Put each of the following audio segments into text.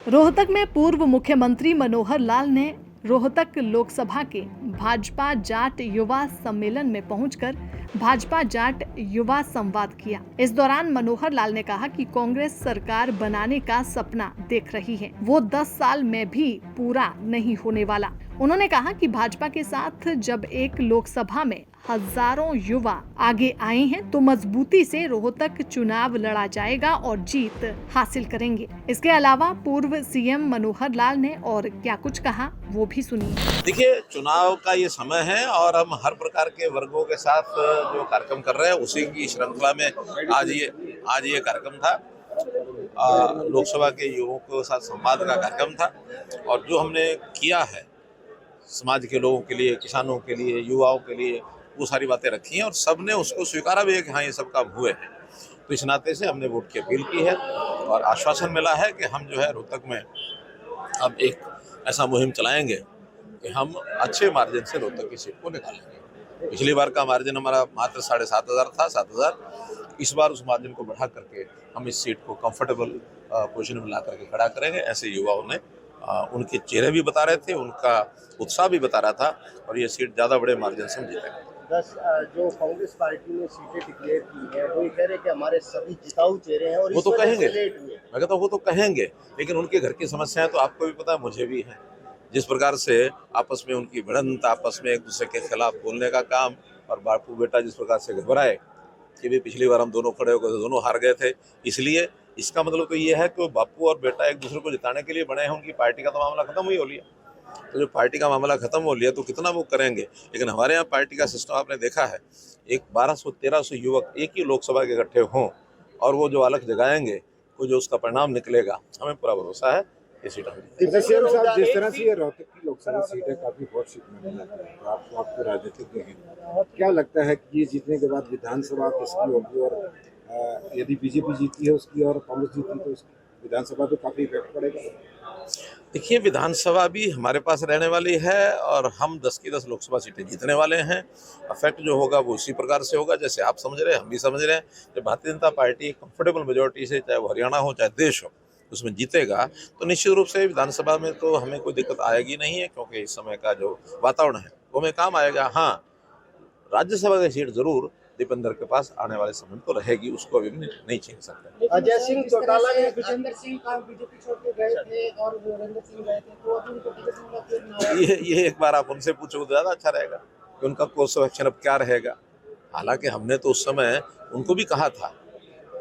रोहतक में पूर्व मुख्यमंत्री मनोहर लाल ने रोहतक लोकसभा के भाजपा जाट युवा सम्मेलन में पहुंचकर भाजपा जाट युवा संवाद किया। इस दौरान मनोहर लाल ने कहा कि कांग्रेस सरकार बनाने का सपना देख रही है, वो 10 साल में भी पूरा नहीं होने वाला। उन्होंने कहा कि भाजपा के साथ जब एक लोकसभा में हजारों युवा आगे आए हैं तो मजबूती से रोहतक चुनाव लड़ा जाएगा और जीत हासिल करेंगे। इसके अलावा पूर्व सीएम मनोहर लाल ने और क्या कुछ कहा वो भी सुनिए। देखिए, चुनाव का ये समय है और हम हर प्रकार के वर्गों के साथ जो कार्यक्रम कर रहे हैं उसी की श्रृंखला में आज ये कार्यक्रम था। लोकसभा के युवाओं के साथ संवाद का कार्यक्रम था और जो हमने किया है समाज के लोगों के लिए, किसानों के लिए, युवाओं के लिए, वो सारी बातें रखी हैं और सबने उसको स्वीकारा भी है कि हाँ ये सब काम हुए हैं। तो इस नाते से हमने वोट की अपील की है और आश्वासन मिला है कि हम जो है रोहतक में अब एक ऐसा मुहिम चलाएंगे कि हम अच्छे मार्जिन से रोहतक की सीट को निकालेंगे। पिछली बार का मार्जिन हमारा मात्र 7,500 था, 7,000। इस बार उस मार्जिन को बढ़ा करके हम इस सीट को कंफर्टेबल पोजीशन में ला करके खड़ा करेंगे। ऐसे युवाओं ने उनके चेहरे भी बता रहे थे, उनका उत्साह भी बता रहा था और ये सीट ज़्यादा बड़े मार्जिन से हम जीतेंगे। 10 जो कांग्रेस पार्टी ने सीटें डिक्लेयर की हैं वो ये कह रहे हैं कि हमारे सभी जिताऊ चेहरे हैं और वो तो कहेंगे, मैं कहता हूँ वो तो कहेंगे, लेकिन उनके घर की समस्याएं तो आपको भी पता है, मुझे भी है। जिस प्रकार से आपस में उनकी भिड़ंत, आपस में एक दूसरे के खिलाफ बोलने का काम, और बापू बेटा जिस प्रकार से घबराए कि भी पिछली बार हम दोनों खड़े होकर दोनों हार गए थे, इसलिए इसका मतलब तो ये है कि वो बापू और बेटा एक दूसरे को जिताने के लिए बने हैं। उनकी पार्टी का तो मामला खत्म ही हो लिया, तो जो पार्टी का मामला खत्म हो लिया तो कितना वो करेंगे। लेकिन हमारे यहाँ पार्टी का सिस्टम आपने देखा है, एक 1200-1300 युवक एक ही लोकसभा के इकट्ठे हों और वो जो अलख जगाएंगे, वो जो उसका परिणाम निकलेगा, हमें पूरा भरोसा है ये सीट जिस तरह से ये रोहतक की लोकसभा सीट है, काफी बहुत सीट में आपको राजनीतिज्ञ हैं, क्या लगता है कि ये जीतने के बाद विधानसभा किसकी होगी और यदि बीजेपी जीती है उसकी और कांग्रेस जीती तो उसकी विधानसभा तो काफी इफेक्ट पड़ेगा? देखिए, विधानसभा भी हमारे पास रहने वाली है और हम 10 की 10 लोकसभा सीटें जीतने वाले हैं। इफेक्ट जो होगा वो इसी प्रकार से होगा जैसे आप समझ रहे हैं, हम भी समझ रहे हैं। जब Bharatiya Janata party comfortable majority से, चाहे वो हरियाणा हो चाहे देश हो, उसमें जीतेगा तो निश्चित रूप से विधानसभा में तो हमें कोई दिक्कत आएगी नहीं है, क्योंकि इस समय का जो वातावरण है वो हमें काम आएगा। हाँ, राज्यसभा की सीट जरूर दीपेंद्र के पास आने वाले समय तो रहेगी, उसको अभी नहीं छीन सकते। अजय सिंह चौटाला ने विजेंद्र सिंह का बीजेपी छोड़ के गए थे और वीरेंद्र सिंह गए थे, तो अभी उनको टिकट मिला फिर ना। ये एक बार आप उनसे पूछो तो ज़्यादा अच्छा रहेगा कि उनका कोर्स ऑफ एक्शन अब क्या रहेगा। हालांकि हमने तो उस समय उनको भी कहा था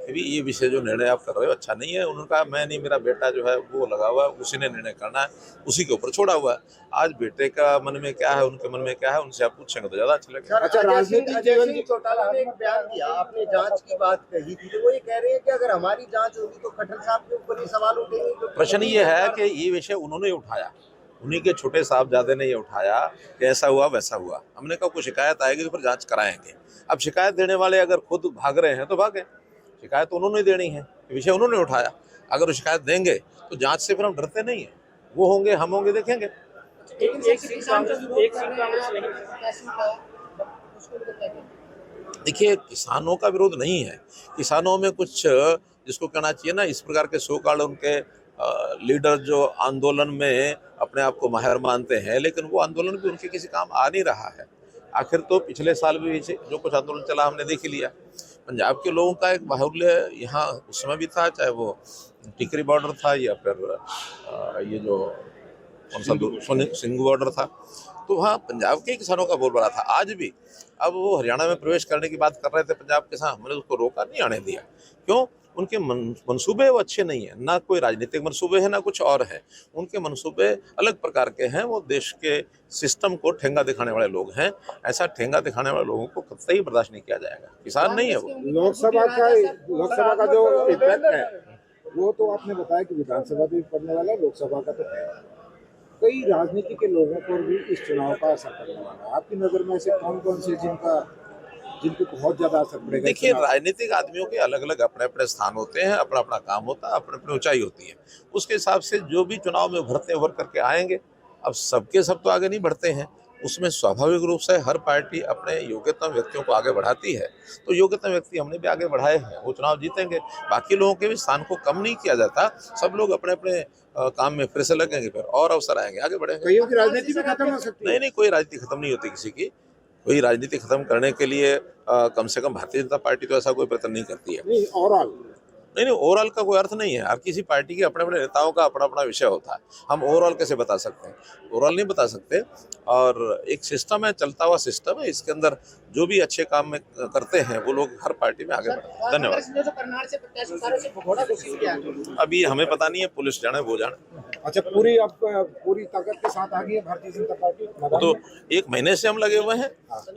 कि भी ये विषय जो निर्णय आप कर रहे हो अच्छा नहीं है। उन्होंने कहा मैं नहीं, मेरा बेटा जो है वो लगा हुआ है, उसी ने निर्णय करना है, उसी के ऊपर छोड़ा हुआ है। आज बेटे का मन में क्या है, उनके मन में क्या है, उनसे आप पूछेंगे तो ज़्यादा अच्छा लगेगा। अच्छा, राजनीतिक जीवन की चौटाला ने एक बयान दिया, आपने जांच की बात कही थी, तो वो ये कह रहे हैं कि अगर हमारी जांच होगी तो खट्टर साहब के ऊपर ये सवाल उठेंगे। तो प्रश्न ये है कि ये विषय उन्होंने उठाया, उन्हीं के छोटे साहबजादे ने ये उठाया कि ऐसा हुआ वैसा हुआ। हमने कहा कोई शिकायत आएगी तो फिर जांच कराएंगे। अब शिकायत देने वाले अगर खुद भाग रहे हैं तो भागे, शिकायत तो उन्होंने देनी है, विषय उन्होंने उठाया। अगर वो शिकायत देंगे तो जांच से फिर हम डरते नहीं है, वो होंगे हम होंगे देखेंगे। देखिए, किसानों का विरोध नहीं है, किसानों में कुछ जिसको कहना चाहिए ना, इस प्रकार के सो कॉल्ड उनके लीडर जो आंदोलन में अपने आप को माहिर मानते हैं, लेकिन वो आंदोलन भी उनके किसी काम आ नहीं रहा है। आखिर तो पिछले साल भी जो कुछ आंदोलन चला हमने देख ही लिया। पंजाब के लोगों का एक बाहुल्य यहाँ उस समय भी था, चाहे वो टिकरी बॉर्डर था या फिर ये जो कौन सा सिंघू बॉर्डर था, तो वहाँ पंजाब के किसानों का बोलबाला था आज भी। अब वो हरियाणा में प्रवेश करने की बात कर रहे थे पंजाब के साथ, हमने उसको रोका नहीं आने दिया। क्यों? उनके मंसूबे वो अच्छे नहीं है, ना कोई राजनीतिक मंसूबे हैं ना कुछ और है। उनके मंसूबे अलग प्रकार के हैं, वो देश के सिस्टम को ठेंगा दिखाने वाले लोग हैं। ऐसा ठेंगा दिखाने वाले लोगों को कतई बर्दाश्त नहीं किया जाएगा। किसान नहीं है वो। लोकसभा का जो इफेक्ट है वो तो आपने बताया कि विधानसभा भी पड़ने वाला है, लोकसभा का तो है। कई राजनीति के लोगों पर भी इस चुनाव का असर पड़ने वाला है। आपकी नजर में ऐसे कौन कौन से जिनको बहुत ज्यादा असर पड़ेगा? देखिए, राजनीतिक आदमियों के अलग अलग अपने अपने स्थान होते हैं, अपना अपना काम होता है, अपने अपनी ऊंचाई होती है। उसके हिसाब से जो भी चुनाव में उभर करके आएंगे। अब सबके सब तो आगे नहीं बढ़ते हैं, उसमें स्वाभाविक रूप से हर पार्टी अपने योग्यतम व्यक्तियों को आगे बढ़ाती है। तो योग्यतम व्यक्ति हमने भी आगे बढ़ाए हैं, वो चुनाव जीतेंगे। बाकी लोगों के भी स्थान को कम नहीं किया जाता, सब लोग अपने अपने काम में फिर से लगेंगे, फिर और अवसर आएंगे, आगे बढ़ेंगे। कईयों की राजनीति भी खत्म हो सकती है। नहीं, कोई राजनीति खत्म नहीं होती किसी की। कोई राजनीति खत्म करने के लिए कम से कम भारतीय जनता पार्टी तो ऐसा कोई प्रयत्न नहीं करती है। नहीं, ओवरऑल नहीं, ओवरऑल का कोई अर्थ नहीं है। हर किसी पार्टी के अपने अपने नेताओं का अपना अपना विषय होता है। हम ओवरऑल कैसे बता सकते हैं? ओवरऑल नहीं बता सकते। और एक सिस्टम है, चलता हुआ सिस्टम है, इसके अंदर जो भी अच्छे काम में करते हैं वो लोग हर पार्टी में आगे बढ़ते हैं। धन्यवाद। जो करनाल से प्रत्याशी से भगोड़ा कोशिश किया अभी हमें पता नहीं है, पुलिस जाने वो जाने। अच्छा, पूरी ताकत के साथ आ गई है भारतीय जनता पार्टी तो 1 महीने से हम लगे हुए हैं।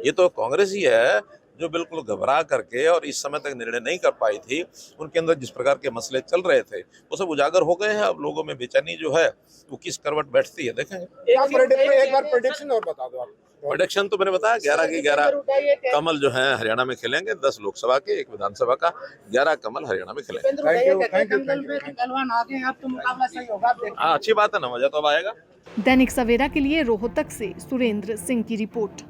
ये तो कांग्रेस ही है जो बिल्कुल घबरा करके और इस समय तक निर्णय नहीं कर पाई थी। उनके अंदर जिस प्रकार के मसले चल रहे थे वो सब उजागर हो गए हैं। अब लोगों में बेचैनी जो है वो किस करवट बैठती है, देखेंगे। एक बार प्रेडिक्शन और बता दो आप। प्रोडक्शन तो मैंने बताया 11 के 11 कमल जो है हरियाणा में खेलेंगे। 10 लोकसभा के, 1 विधानसभा का, 11 कमल हरियाणा में खेलेंगे। पहलवान आगे हैं, अब तो मुकाबला सही होगा। हाँ, अच्छी बात है ना, मजा तो अब आएगा। दैनिक सवेरा के लिए रोहतक से सुरेंद्र सिंह की रिपोर्ट।